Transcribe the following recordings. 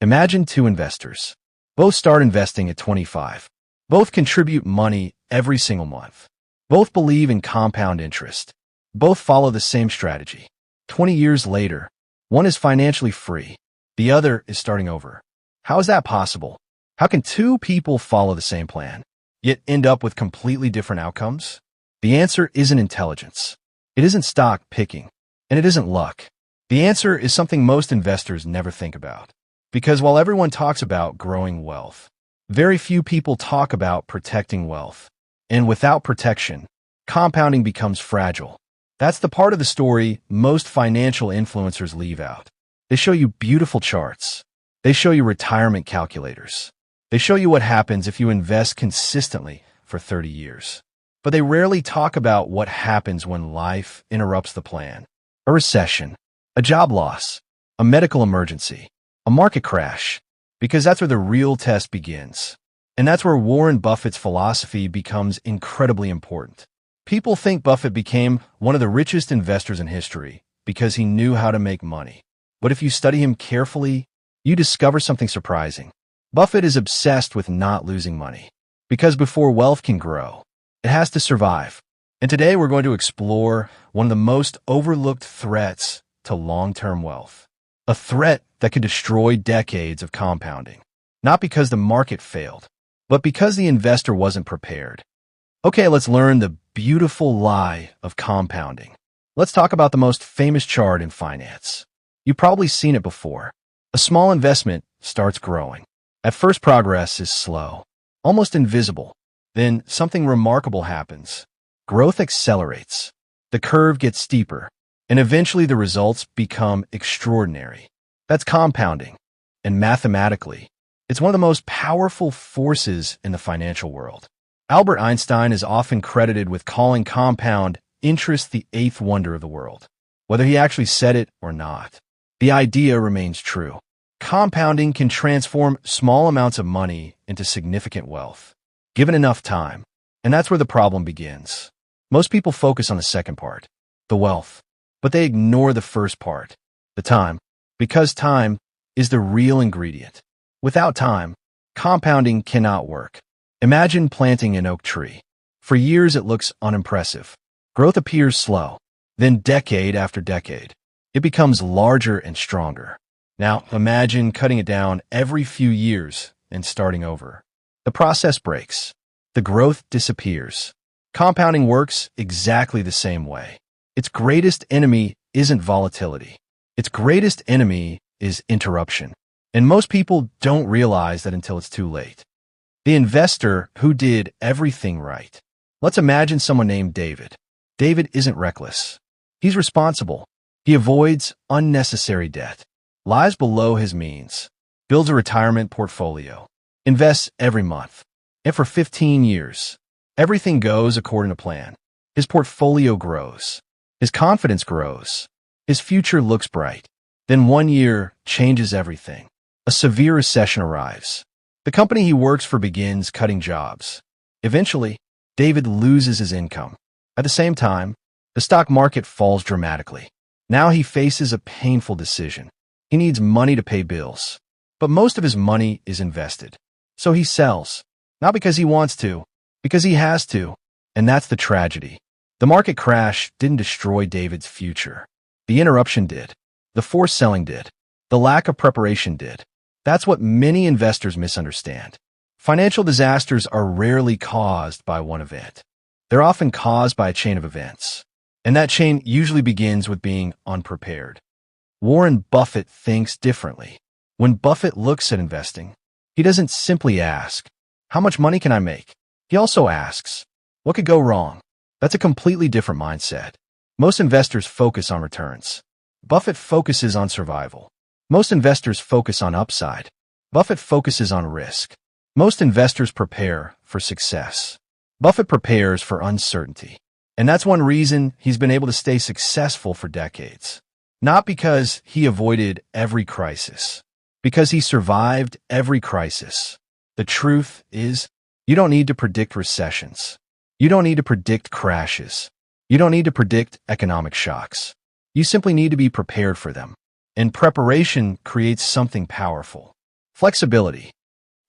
Imagine two investors. Both start investing at 25. Both contribute money every single month. Both believe in compound interest. Both follow the same strategy. 20 years later, one is financially free. The other is starting over. How is that possible? How can two people follow the same plan, yet end up with completely different outcomes? The answer isn't intelligence. It isn't stock picking. And it isn't luck. The answer is something most investors never think about. Because while everyone talks about growing wealth, very few people talk about protecting wealth. And without protection, compounding becomes fragile. That's the part of the story most financial influencers leave out. They show you beautiful charts. They show you retirement calculators. They show you what happens if you invest consistently for 30 years. But they rarely talk about what happens when life interrupts the plan. A recession, a job loss, a medical emergency, a market crash, because that's where the real test begins. And that's where Warren Buffett's philosophy becomes incredibly important. People think Buffett became one of the richest investors in history because he knew how to make money. But if you study him carefully, you discover something surprising. Buffett is obsessed with not losing money, because before wealth can grow, it has to survive. And today we're going to explore one of the most overlooked threats to long-term wealth. A threat that could destroy decades of compounding. Not because the market failed, but because the investor wasn't prepared. Okay, let's learn the beautiful lie of compounding. Let's talk about the most famous chart in finance. You've probably seen it before. A small investment starts growing. At first, progress is slow, almost invisible. Then something remarkable happens. Growth accelerates. The curve gets steeper, and eventually the results become extraordinary. That's compounding. And mathematically, it's one of the most powerful forces in the financial world. Albert Einstein is often credited with calling compound interest the eighth wonder of the world. Whether he actually said it or not, the idea remains true. Compounding can transform small amounts of money into significant wealth, given enough time. And that's where the problem begins. Most people focus on the second part, the wealth, but they ignore the first part, the time, because time is the real ingredient. Without time, compounding cannot work. Imagine planting an oak tree. For years, it looks unimpressive. Growth appears slow. Then decade after decade, it becomes larger and stronger. Now, imagine cutting it down every few years and starting over. The process breaks. The growth disappears. Compounding works exactly the same way. Its greatest enemy isn't volatility. Its greatest enemy is interruption. And most people don't realize that until it's too late. The investor who did everything right. Let's imagine someone named David. David isn't reckless. He's responsible. He avoids unnecessary debt, lies below his means, builds a retirement portfolio, invests every month. And for 15 years, everything goes according to plan. His portfolio grows. His confidence grows. His future looks bright. Then one year changes everything. A severe recession arrives. The company he works for begins cutting jobs. Eventually, David loses his income. At the same time, the stock market falls dramatically. Now he faces a painful decision. He needs money to pay bills. But most of his money is invested. So he sells. Not because he wants to, because he has to. And that's the tragedy. The market crash didn't destroy David's future. The interruption did. The forced selling did. The lack of preparation did. That's what many investors misunderstand. Financial disasters are rarely caused by one event. They're often caused by a chain of events. And that chain usually begins with being unprepared. Warren Buffett thinks differently. When Buffett looks at investing, he doesn't simply ask, how much money can I make? He also asks, what could go wrong? That's a completely different mindset. Most investors focus on returns. Buffett focuses on survival. Most investors focus on upside. Buffett focuses on risk. Most investors prepare for success. Buffett prepares for uncertainty. And that's one reason he's been able to stay successful for decades. Not because he avoided every crisis, because he survived every crisis. The truth is, you don't need to predict recessions. You don't need to predict crashes. You don't need to predict economic shocks. You simply need to be prepared for them. And preparation creates something powerful. Flexibility.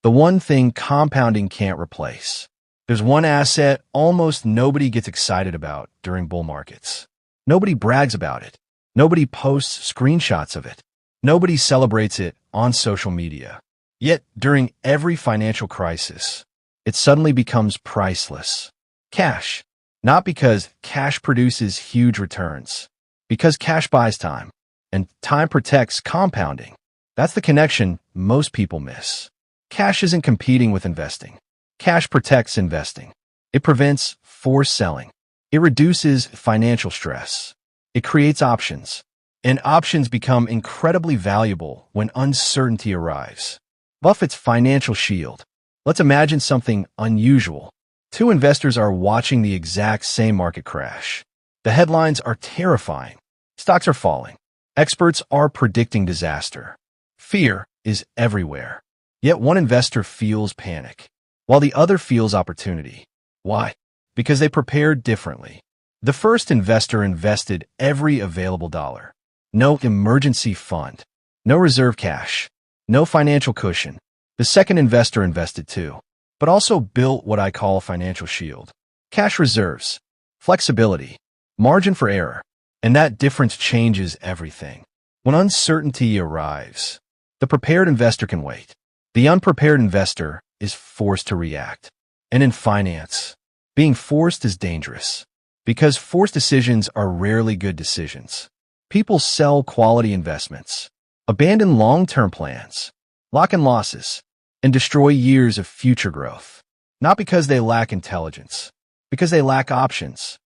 The one thing compounding can't replace. There's one asset almost nobody gets excited about during bull markets. Nobody brags about it. Nobody posts screenshots of it. Nobody celebrates it on social media. Yet, during every financial crisis, it suddenly becomes priceless. Cash. Not because cash produces huge returns, because cash buys time, and time protects compounding. That's the connection most people miss. Cash isn't competing with investing. Cash protects investing. It prevents forced selling. It reduces financial stress. It creates options. And options become incredibly valuable when uncertainty arrives. Buffett's financial shield. Let's imagine something unusual. Two investors are watching the exact same market crash. The headlines are terrifying. Stocks are falling. Experts are predicting disaster. Fear is everywhere. Yet one investor feels panic, while the other feels opportunity. Why? Because they prepared differently. The first investor invested every available dollar. No emergency fund. No reserve cash. No financial cushion. The second investor invested too, but also built what I call a financial shield. Cash reserves, flexibility, margin for error. And that difference changes everything. When uncertainty arrives, the prepared investor can wait. The unprepared investor is forced to react. And in finance, being forced is dangerous, because forced decisions are rarely good decisions. People sell quality investments, abandon long-term plans, lock in losses, and destroy years of future growth. Not because they lack intelligence, because they lack options.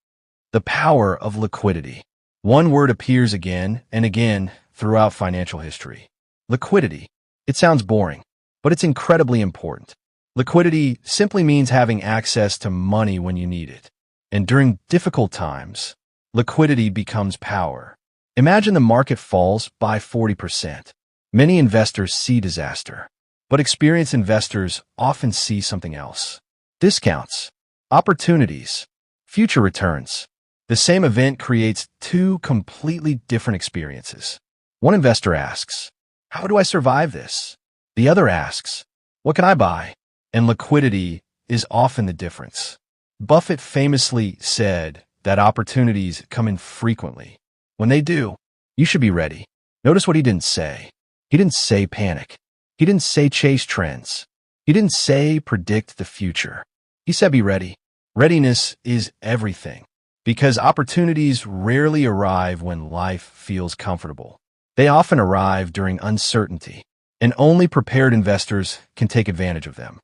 The power of liquidity. One word appears again and again throughout financial history. Liquidity. It sounds boring, but it's incredibly important. Liquidity simply means having access to money when you need it. And during difficult times, liquidity becomes power. Imagine the market falls by 40%. Many investors see disaster, but experienced investors often see something else. Discounts, opportunities, future returns. The same event creates two completely different experiences. One investor asks, "How do I survive this?" The other asks, "What can I buy?" And liquidity is often the difference. Buffett famously said that opportunities come infrequently. When they do, you should be ready. Notice what he didn't say. He didn't say panic. He didn't say chase trends. He didn't say predict the future. He said be ready. Readiness is everything, because opportunities rarely arrive when life feels comfortable. They often arrive during uncertainty, and only prepared investors can take advantage of them.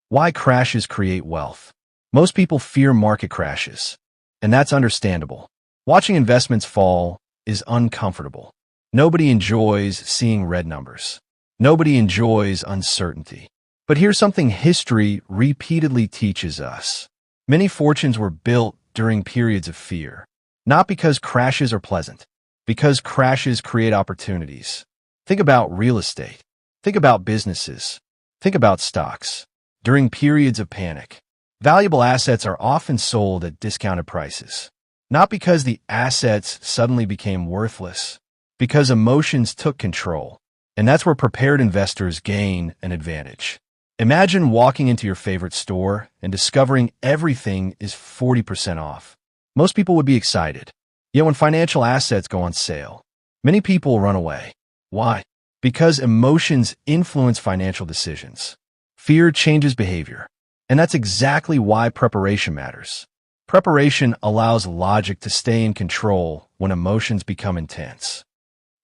Why crashes create wealth? Most people fear market crashes, and that's understandable. Watching investments fall is uncomfortable. Nobody enjoys seeing red numbers. Nobody enjoys uncertainty. But here's something history repeatedly teaches us. Many fortunes were built during periods of fear, not because crashes are pleasant, because crashes create opportunities. Think about real estate. Think about businesses. Think about stocks. During periods of panic, valuable assets are often sold at discounted prices. Not because the assets suddenly became worthless, because emotions took control. And that's where prepared investors gain an advantage. Imagine walking into your favorite store and discovering everything is 40% off. Most people would be excited. Yet when financial assets go on sale, many people run away. Why? Because emotions influence financial decisions. Fear changes behavior. And that's exactly why preparation matters. Preparation allows logic to stay in control when emotions become intense.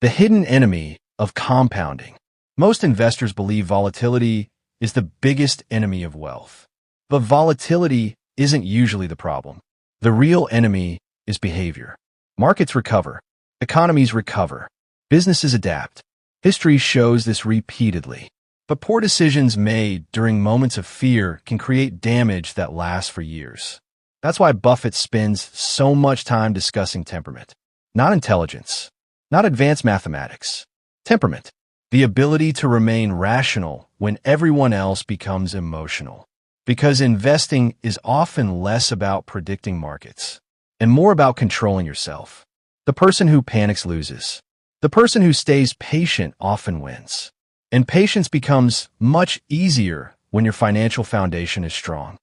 The hidden enemy of compounding. Most investors believe volatility is the biggest enemy of wealth. But volatility isn't usually the problem. The real enemy is behavior. Markets recover. Economies recover. Businesses adapt. History shows this repeatedly. But poor decisions made during moments of fear can create damage that lasts for years. That's why Buffett spends so much time discussing temperament. Not intelligence. Not advanced mathematics. Temperament. The ability to remain rational when everyone else becomes emotional. Because investing is often less about predicting markets and more about controlling yourself. The person who panics loses. The person who stays patient often wins. And patience becomes much easier when your financial foundation is strong.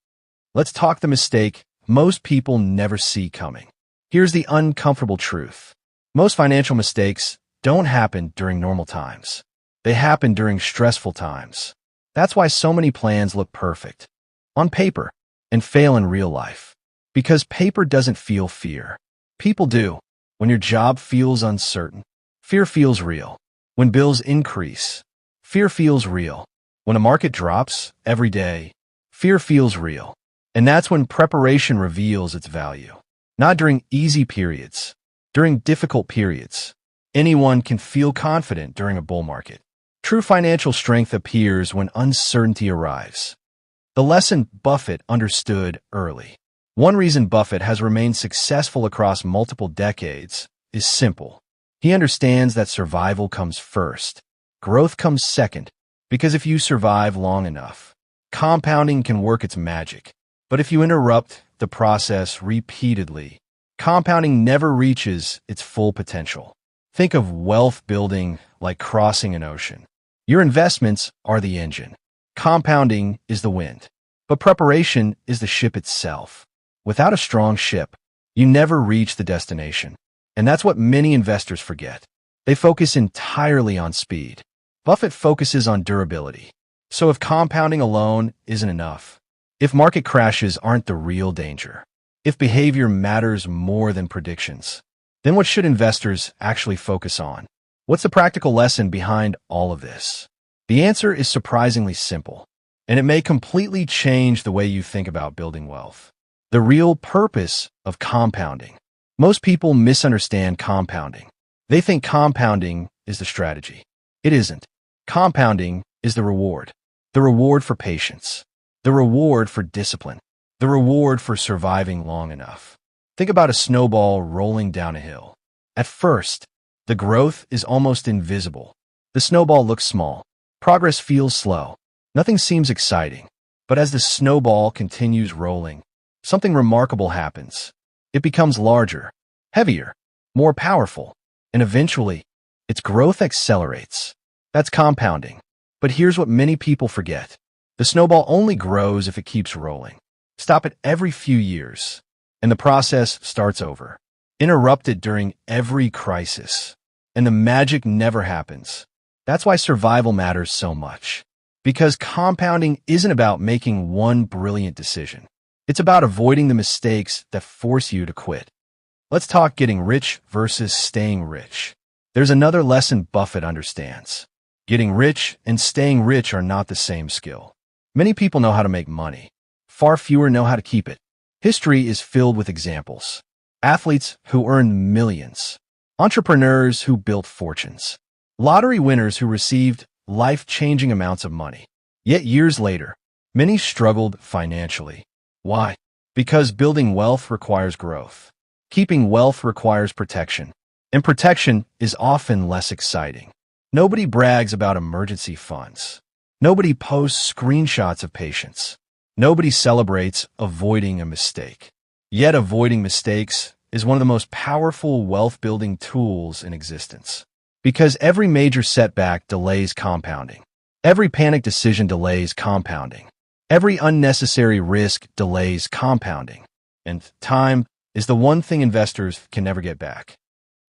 Let's talk the mistake most people never see coming. Here's the uncomfortable truth. Most financial mistakes don't happen during normal times. They happen during stressful times. That's why so many plans look perfect on paper and fail in real life. Because paper doesn't feel fear. People do. When your job feels uncertain, fear feels real. When bills increase, fear feels real. When a market drops every day, fear feels real. And that's when preparation reveals its value. Not during easy periods, during difficult periods. Anyone can feel confident during a bull market. True financial strength appears when uncertainty arrives. The lesson Buffett understood early. One reason Buffett has remained successful across multiple decades is simple. He understands that survival comes first. Growth comes second. Because if you survive long enough, compounding can work its magic. But if you interrupt the process repeatedly, compounding never reaches its full potential. Think of wealth building like crossing an ocean. Your investments are the engine. Compounding is the wind. But preparation is the ship itself. Without a strong ship, you never reach the destination. And that's what many investors forget. They focus entirely on speed. Buffett focuses on durability. So if compounding alone isn't enough, if market crashes aren't the real danger, if behavior matters more than predictions, then what should investors actually focus on? What's the practical lesson behind all of this? The answer is surprisingly simple, and it may completely change the way you think about building wealth. The real purpose of compounding. Most people misunderstand compounding. They think compounding is the strategy. It isn't. Compounding is the reward. The reward for patience. The reward for discipline. The reward for surviving long enough. Think about a snowball rolling down a hill. At first, the growth is almost invisible. The snowball looks small. Progress feels slow. Nothing seems exciting. But as the snowball continues rolling, something remarkable happens. It becomes larger, heavier, more powerful, and eventually, its growth accelerates. That's compounding. But here's what many people forget. The snowball only grows if it keeps rolling. Stop it every few years, and the process starts over. Interrupt it during every crisis, and the magic never happens. That's why survival matters so much. Because compounding isn't about making one brilliant decision. It's about avoiding the mistakes that force you to quit. Let's talk getting rich versus staying rich. There's another lesson Buffett understands. Getting rich and staying rich are not the same skill. Many people know how to make money. Far fewer know how to keep it. History is filled with examples. Athletes who earned millions. Entrepreneurs who built fortunes. Lottery winners who received life-changing amounts of money. Yet years later, many struggled financially. Why? Because building wealth requires growth. Keeping wealth requires protection. And protection is often less exciting. Nobody brags about emergency funds. Nobody posts screenshots of patience. Nobody celebrates avoiding a mistake. Yet avoiding mistakes is one of the most powerful wealth-building tools in existence. Because every major setback delays compounding. Every panic decision delays compounding. Every unnecessary risk delays compounding. And time is the one thing investors can never get back.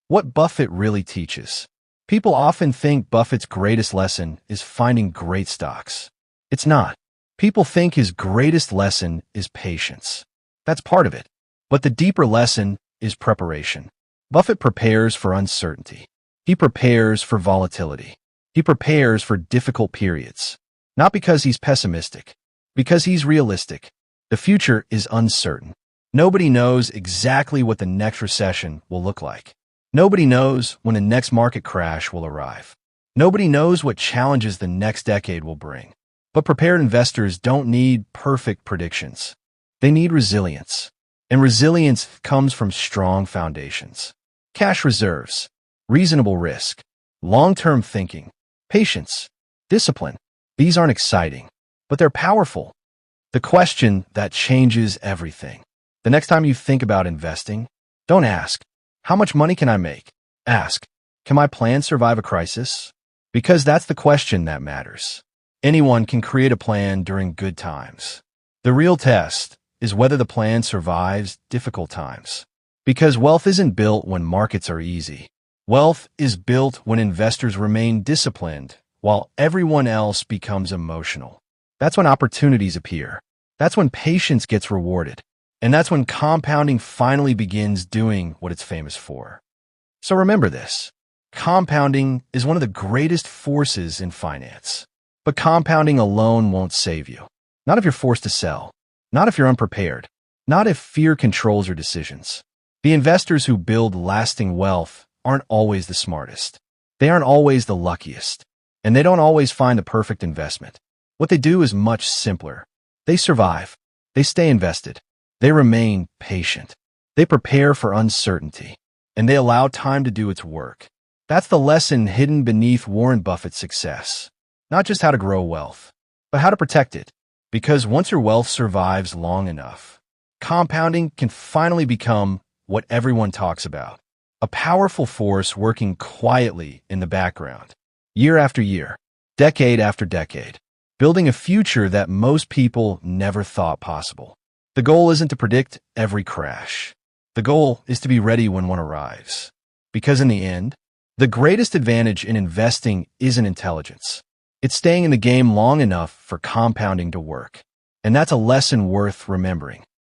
What Buffett really teaches. People often think Buffett's greatest lesson is finding great stocks. It's not. People think his greatest lesson is patience. That's part of it. But the deeper lesson is preparation. Buffett prepares for uncertainty. He prepares for volatility. He prepares for difficult periods. Not because he's pessimistic, because he's realistic. The future is uncertain. Nobody knows exactly what the next recession will look like. Nobody knows when the next market crash will arrive. Nobody knows what challenges the next decade will bring. But prepared investors don't need perfect predictions. They need resilience. And resilience comes from strong foundations. Cash reserves, reasonable risk, long-term thinking, patience, discipline. These aren't exciting, but they're powerful. The question that changes everything. The next time you think about investing, don't ask, how much money can I make? Ask, can my plan survive a crisis? Because that's the question that matters. Anyone can create a plan during good times. The real test is whether the plan survives difficult times. Because wealth isn't built when markets are easy. Wealth is built when investors remain disciplined while everyone else becomes emotional. That's when opportunities appear. That's when patience gets rewarded. And that's when compounding finally begins doing what it's famous for. So remember this. Compounding is one of the greatest forces in finance. But compounding alone won't save you. Not if you're forced to sell. Not if you're unprepared. Not if fear controls your decisions. The investors who build lasting wealth aren't always the smartest. They aren't always the luckiest. And they don't always find the perfect investment. What they do is much simpler. They survive. They stay invested. They remain patient. They prepare for uncertainty. And they allow time to do its work. That's the lesson hidden beneath Warren Buffett's success. Not just how to grow wealth, but how to protect it. Because once your wealth survives long enough, compounding can finally become what everyone talks about. A powerful force working quietly in the background, year after year, decade after decade, building a future that most people never thought possible. The goal isn't to predict every crash. The goal is to be ready when one arrives. Because in the end, the greatest advantage in investing isn't intelligence. It's staying in the game long enough for compounding to work. And that's a lesson worth remembering.